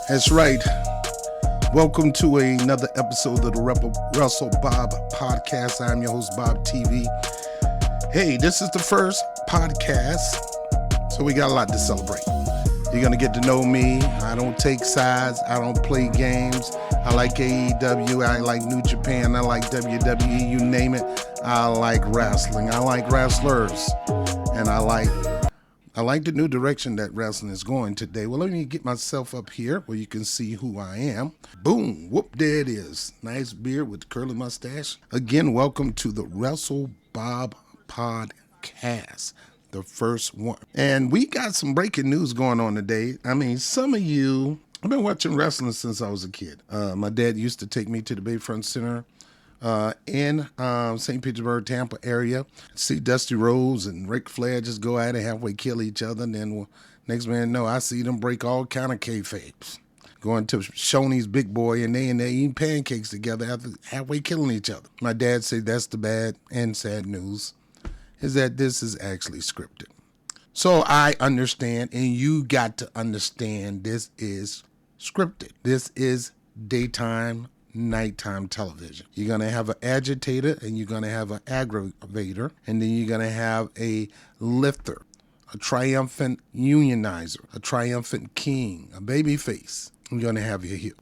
That's right. Welcome to another episode of the Wrestle Bob podcast. I'm your host, Bob TV. Hey, this is the first podcast, so we got a lot to celebrate. You're going to get to know me. I don't take sides. I don't play games. I like AEW. I like New Japan. I like WWE. You name it. I like wrestling. I like wrestlers. And I like the new direction that wrestling is going today. Well, let me get myself up here where you can see who I am. Boom. Whoop, there it is. Nice beard with curly mustache. Again, welcome to the Wrestle Bob podcast, the first one. And we got some breaking news going on today. I mean, some of you, I've been watching wrestling since I was a kid. My dad used to take me to the Bayfront Center in St. Petersburg, Tampa area. See Dusty Rhodes and Ric Flair just go at it, halfway kill each other. And then next man know, I see them break all kind of kayfabes. Going to Shoney's Big Boy and they eating pancakes together after halfway killing each other. My dad said that's the bad and sad news, is that this is actually scripted. So I understand, and you got to understand, this is scripted. This is daytime, nighttime television. You're going to have an agitator, and you're going to have an aggravator, and then you're going to have a lifter, a triumphant unionizer, a triumphant king, a baby face. You're going to have your heel.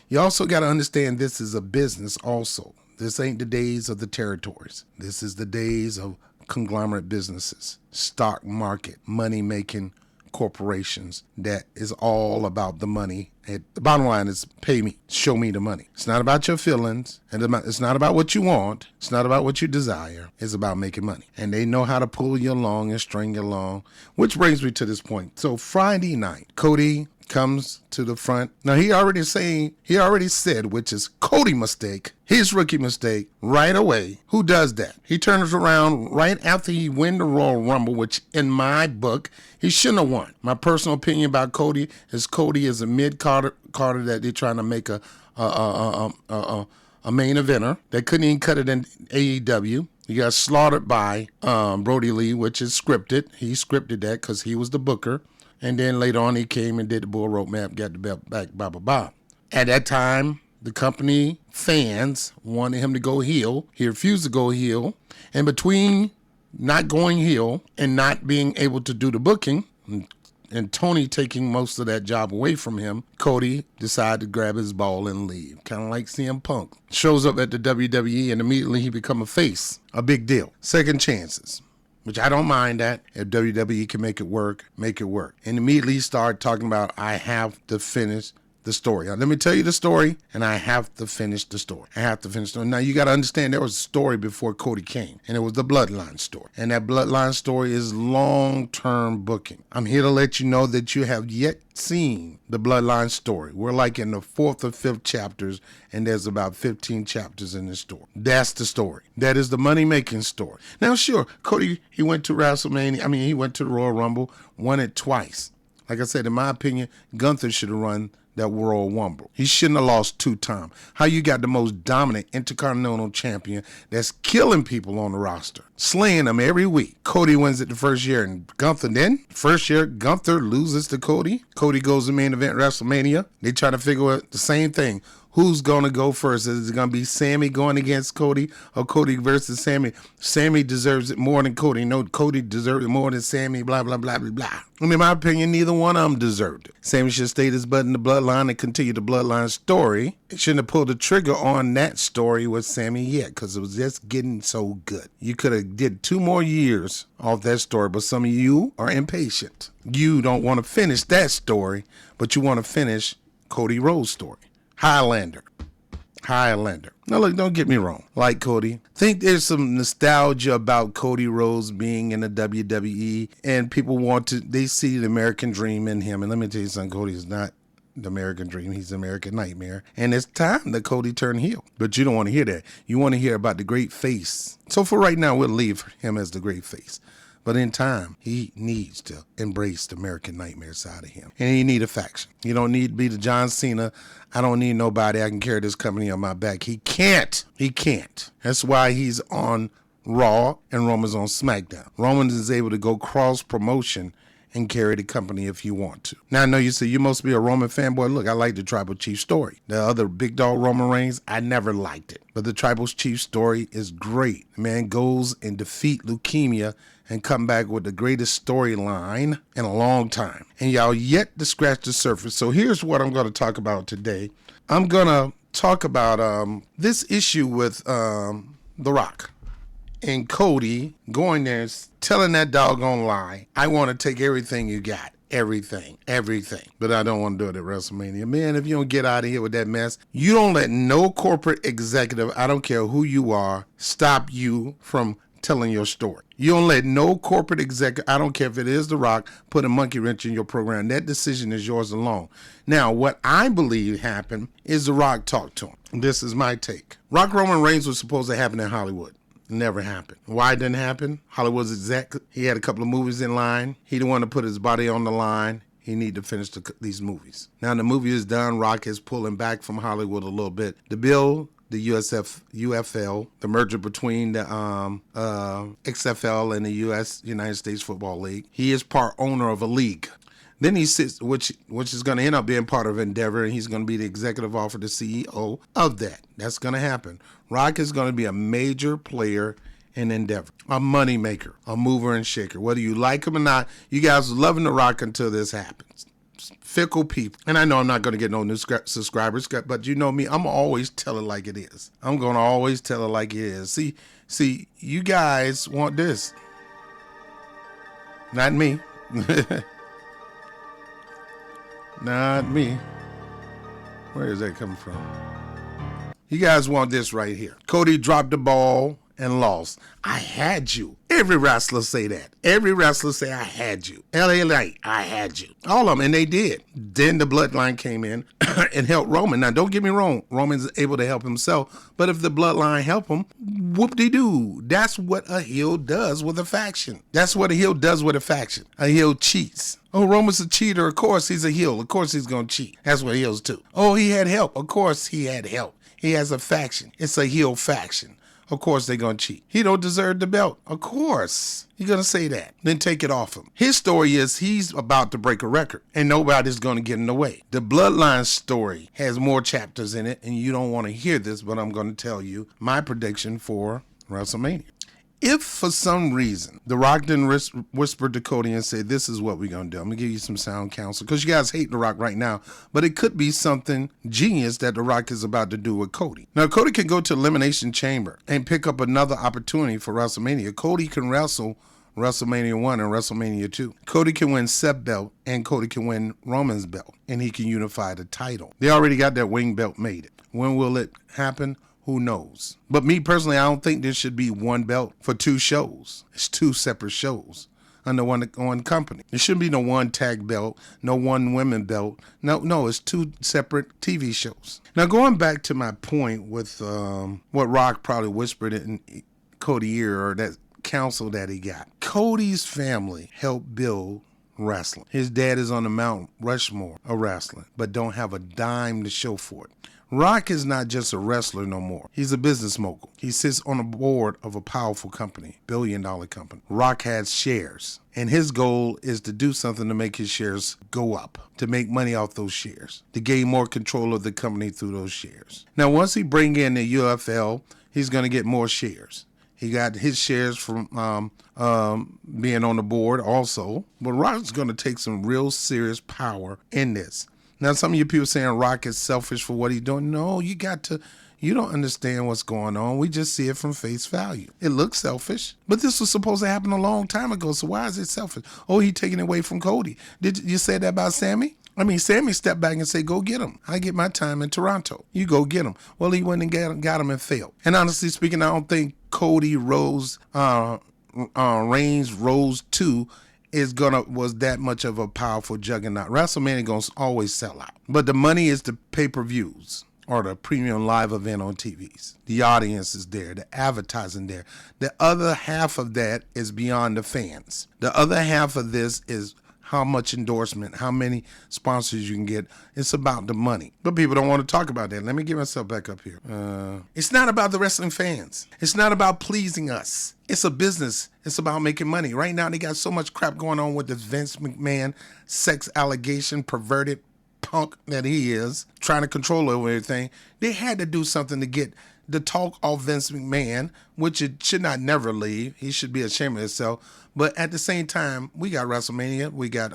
You also got to understand this is a business also. This ain't the days of the territories. This is the days of conglomerate businesses, stock market, money-making corporations that is all about the money. And the bottom line is pay me, show me the money. It's not about your feelings, and it's not about what you want. It's not about what you desire. It's about making money. And they know how to pull you along and string you along, which brings me to this point. So Friday night, Cody comes to the front. Now he already said, which is Cody mistake, his rookie mistake, right away. Who does that? He turns around right after he win the Royal Rumble, which in my book, he shouldn't have won. My personal opinion about Cody is a mid-carder that they're trying to make a main eventer. They couldn't even cut it in AEW. He got slaughtered by Brody Lee, which is scripted. He scripted that because he was the booker. And then later on, he came and did the bull rope map, got the belt back, blah, blah, blah. At that time, the company fans wanted him to go heel. He refused to go heel. And between not going heel and not being able to do the booking, and Tony taking most of that job away from him, Cody decided to grab his ball and leave. Kind of like CM Punk. Shows up at the WWE and immediately he become a face. A big deal. Second chances. Which I don't mind that. If WWE can make it work, make it work. And immediately start talking about, I have to finish the story. Now, let me tell you the story, and I have to finish the story. Now, you got to understand there was a story before Cody came, and it was the Bloodline story. And that Bloodline story is long-term booking. I'm here to let you know that you have yet seen the Bloodline story. We're like in the 4th or 5th chapters, and there's about 15 chapters in this story. That's the story. That is the money-making story. Now, sure, Cody, he went to WrestleMania. He went to the Royal Rumble, won it twice. Like I said, in my opinion, Gunther should have run that Royal Rumble. He shouldn't have lost 2 times. How you got the most dominant Intercontinental Champion that's killing people on the roster, slaying them every week. Cody wins it the first year, and Gunther loses to Cody. Cody goes to main event WrestleMania. They try to figure out the same thing. Who's going to go first? Is it going to be Sammy going against Cody or Cody versus Sammy? Sammy deserves it more than Cody. No, Cody deserves it more than Sammy, blah, blah, blah, blah, blah. In my opinion, neither one of them deserved it. Sammy should stay his butt in the Bloodline and continue the Bloodline story. He shouldn't have pulled the trigger on that story with Sammy yet because it was just getting so good. You could have did 2 more years off that story, but some of you are impatient. You don't want to finish that story, but you want to finish Cody Rhodes' story. Highlander. Now look, don't get me wrong. Like Cody, think there's some nostalgia about Cody Rhodes being in the WWE, and people they see the American dream in him. And let me tell you something, Cody is not the American dream. He's the American nightmare. And it's time that Cody turned heel. But you don't want to hear that. You want to hear about the great face. So for right now, we'll leave him as the great face. But in time, he needs to embrace the American nightmare side of him. And he need a faction. You don't need to be the John Cena. I don't need nobody. I can carry this company on my back. He can't. That's why he's on Raw and Roman's on SmackDown. Roman is able to go cross promotion and carry the company if you want to. Now, I know you say you must be a Roman fanboy. Look, I like the Tribal Chief story. The other big dog Roman Reigns, I never liked it. But the Tribal Chief story is great. The man goes and defeat leukemia and come back with the greatest storyline in a long time. And y'all yet to scratch the surface. So here's what I'm going to talk about today. I'm going to talk about this issue with The Rock and Cody going there telling that doggone lie. I want to take everything you got. Everything. But I don't want to do it at WrestleMania. Man, if you don't get out of here with that mess, you don't let no corporate executive, I don't care who you are, stop you from telling your story. You don't let no corporate executive, I don't care if it is The Rock, put a monkey wrench in your program. That decision is yours alone. Now, what I believe happened is The Rock talked to him. This is my take. Rock Roman Reigns was supposed to happen in Hollywood. Never happened. Why it didn't happen? Hollywood's exec, he had a couple of movies in line. He didn't want to put his body on the line. He need to finish these movies. Now the movie is done. Rock is pulling back from Hollywood a little bit. The bill, the UFL, the merger between the XFL and the United States Football League. He is part owner of a league. Then he sits, which is going to end up being part of Endeavor, and he's going to be the executive officer, the CEO of that. That's going to happen. Rock is going to be a major player in Endeavor, a money maker, a mover and shaker. Whether you like him or not, you guys are loving The Rock until this happens. Fickle people. And I know I'm not going to get no new subscribers, but you know me, I'm always tell it like it is. I'm going to always tell it like it is. See, you guys want this. Not me. Not me. Where is that coming from? You guys want this right here. Cody dropped the ball and lost. I had you. Every wrestler say that. Every wrestler say, I had you. LA Light, I had you. All of them, and they did. Then the bloodline came in and helped Roman. Now, don't get me wrong. Roman's able to help himself. But if the bloodline help him, whoop-de-doo. That's what a heel does with a faction. That's what a heel does with a faction. A heel cheats. Oh, Roman's a cheater. Of course he's a heel. Of course he's going to cheat. That's what heels do. Oh, he had help. Of course he had help. He has a faction. It's a heel faction. Of course they're going to cheat. He don't deserve the belt. Of course. You're going to say that. Then take it off him. His story is he's about to break a record and nobody's going to get in the way. The Bloodline story has more chapters in it and you don't want to hear this, but I'm going to tell you my prediction for WrestleMania. If for some reason The Rock didn't whisper to Cody and say, this is what we're going to do. I'm going to give you some sound counsel because you guys hate The Rock right now, but it could be something genius that The Rock is about to do with Cody. Now, Cody can go to Elimination Chamber and pick up another opportunity for WrestleMania. Cody can wrestle WrestleMania 1 and WrestleMania 2. Cody can win Seth's belt and Cody can win Roman's belt and he can unify the title. They already got that wing belt made. When will it happen? Who knows? But me personally, I don't think there should be one belt for two shows. It's two separate shows under one company. There shouldn't be no one tag belt, no one women belt. No, it's two separate TV shows. Now, going back to my point with what Rock probably whispered in Cody's ear or that counsel that he got. Cody's family helped build wrestling. His dad is on the Mount Rushmore of wrestling, but don't have a dime to show for it. Rock is not just a wrestler no more. He's a business mogul. He sits on a board of a powerful company, billion-dollar company. Rock has shares, and his goal is to do something to make his shares go up, to make money off those shares, to gain more control of the company through those shares. Now, once he bring in the UFL, he's going to get more shares. He got his shares from being on the board also, but Rock's going to take some real serious power in this. Now, some of you people saying Rock is selfish for what he's doing. No, you don't understand what's going on. We just see it from face value. It looks selfish, but this was supposed to happen a long time ago, so why is it selfish? Oh, he taking it away from Cody. Did you say that about Sammy? I mean, Sammy stepped back and said, go get him. I get my time in Toronto. You go get him. Well, he went and got him and failed. And honestly speaking, I don't think Cody Reigns Rose 2 was that much of a powerful juggernaut. WrestleMania gonna always sell out. But the money is the pay-per-views or the premium live event on TVs. The audience is there, the advertising there. The other half of that is beyond the fans. The other half of this is how much endorsement, how many sponsors you can get. It's about the money. But people don't want to talk about that. Let me get myself back up here. It's not about the wrestling fans. It's not about pleasing us. It's a business. It's about making money. Right now, they got so much crap going on with this Vince McMahon sex allegation, perverted punk that he is, trying to control over everything. They had to do something to get the talk off Vince McMahon, which it should not never leave. He should be ashamed of himself. But at the same time, we got WrestleMania. We got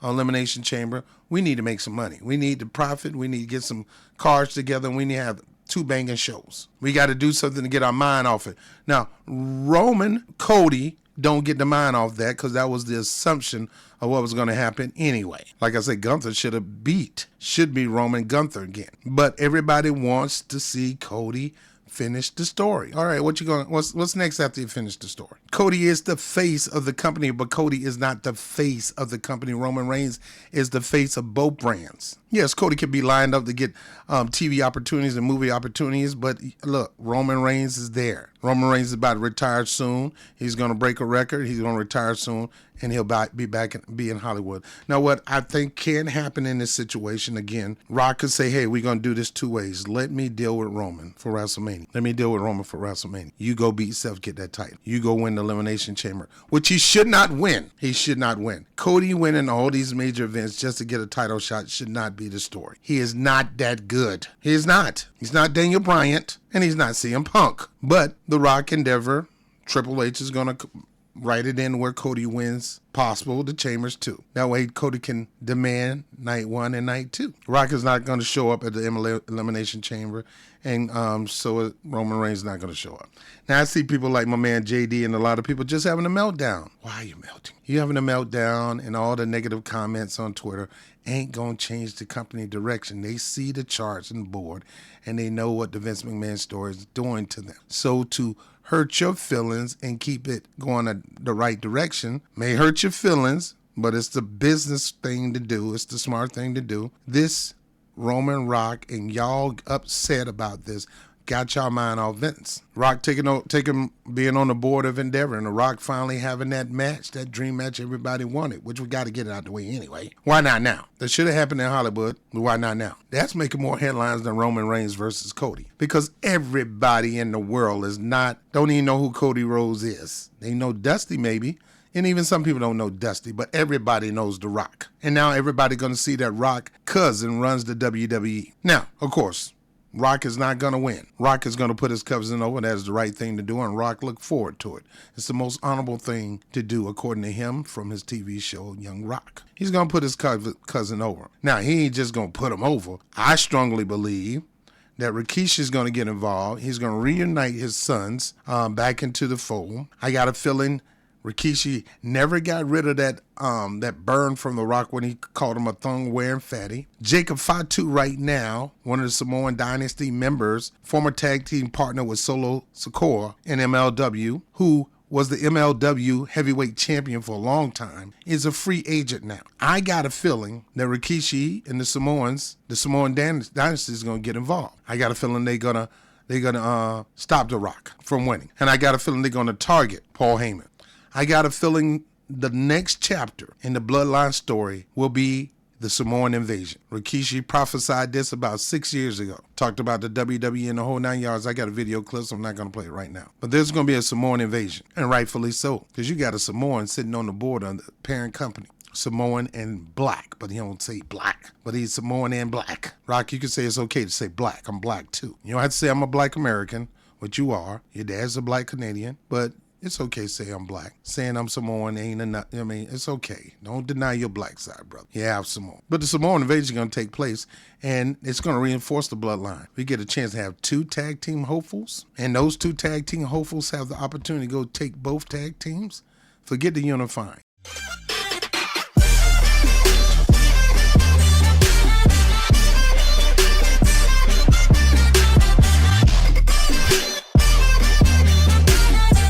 Elimination Chamber. We need to make some money. We need to profit. We need to get some cards together. And we need to have 2 banging shows. We got to do something to get our mind off it. Now, Roman, Cody don't get the mind off that because that was the assumption of what was going to happen anyway. Like I said, Gunther should be Roman Gunther again. But everybody wants to see Cody finish the story. All right, what's next after you finish the story? Cody is the face of the company, but Cody is not the face of the company. Roman Reigns is the face of both brands. Yes, Cody could be lined up to get TV opportunities and movie opportunities, but look, Roman Reigns is there. Roman Reigns is about to retire soon. He's going to break a record. He's going to retire soon, and he'll be in Hollywood. Now, what I think can happen in this situation, again, Rock could say, hey, we're going to do this 2 ways. Let me deal with Roman for WrestleMania. You go beat Seth, get that title. You go win the Elimination Chamber, which he should not win. He should not win. Cody winning all these major events just to get a title shot should not be the story. He is not that good. He is not. He's not Daniel Bryant, and he's not CM Punk. But The Rock Endeavor, Triple H is going to write it in where Cody wins, possible, the Chambers too. That way Cody can demand night 1 and night 2. Rock is not going to show up at the Elimination Chamber, and so Roman Reigns is not going to show up. Now I see people like my man JD and a lot of people just having a meltdown. Why are you melting? You having a meltdown, and all the negative comments on Twitter ain't going to change the company direction. They see the charts and board, and they know what the Vince McMahon story is doing to them. So to hurt your feelings and keep it going the right direction may hurt your feelings, but it's the business thing to do. It's the smart thing to do. This Roman, Rock, and y'all upset about this got y'all mind off Vince. Rock taking being on the board of Endeavor, and The Rock finally having that match, that dream match everybody wanted, which we got to get it out the way anyway. Why not now? That should have happened in Hollywood, but why not now? That's making more headlines than Roman Reigns versus Cody, because everybody in the world don't even know who Cody Rhodes is. They know Dusty maybe, and even some people don't know Dusty, but everybody knows The Rock. And now everybody going to see that Rock cousin runs the WWE. Now, of course, Rock is not going to win. Rock is going to put his cousin over. That's the right thing to do, and Rock look forward to it. It's the most honorable thing to do, according to him, from his TV show, Young Rock. He's going to put his cousin over. Now, he ain't just going to put him over. I strongly believe that Rikishi is going to get involved. He's going to reunite his sons back into the fold. I got a feeling Rikishi never got rid of that burn from The Rock when he called him a thong-wearing fatty. Jacob Fatu right now, one of the Samoan Dynasty members, former tag team partner with Solo Sikoa in MLW, who was the MLW heavyweight champion for a long time, is a free agent now. I got a feeling that Rikishi and the Samoan Dynasty is going to get involved. I got a feeling they're gonna stop The Rock from winning. And I got a feeling they're going to target Paul Heyman. I got a feeling the next chapter in the Bloodline story will be the Samoan invasion. Rikishi prophesied this about 6 years ago. Talked about the WWE and the whole 9 yards. I got a video clip, so I'm not going to play it right now. But there's going to be a Samoan invasion, and rightfully so, because you got a Samoan sitting on the board of the parent company. Samoan and black, but he don't say black, but he's Samoan and black. Rock, you can say it's okay to say black. I'm black too. You don't have to say I'm a black American, which you are. Your dad's a black Canadian, but it's okay to say I'm black. Saying I'm Samoan ain't enough. I mean, it's okay. Don't deny your black side, brother. You have Samoan. But the Samoan invasion is going to take place, and it's going to reinforce the bloodline. We get a chance to have 2 tag team hopefuls, and those 2 tag team hopefuls have the opportunity to go take both tag teams. Forget the unifying.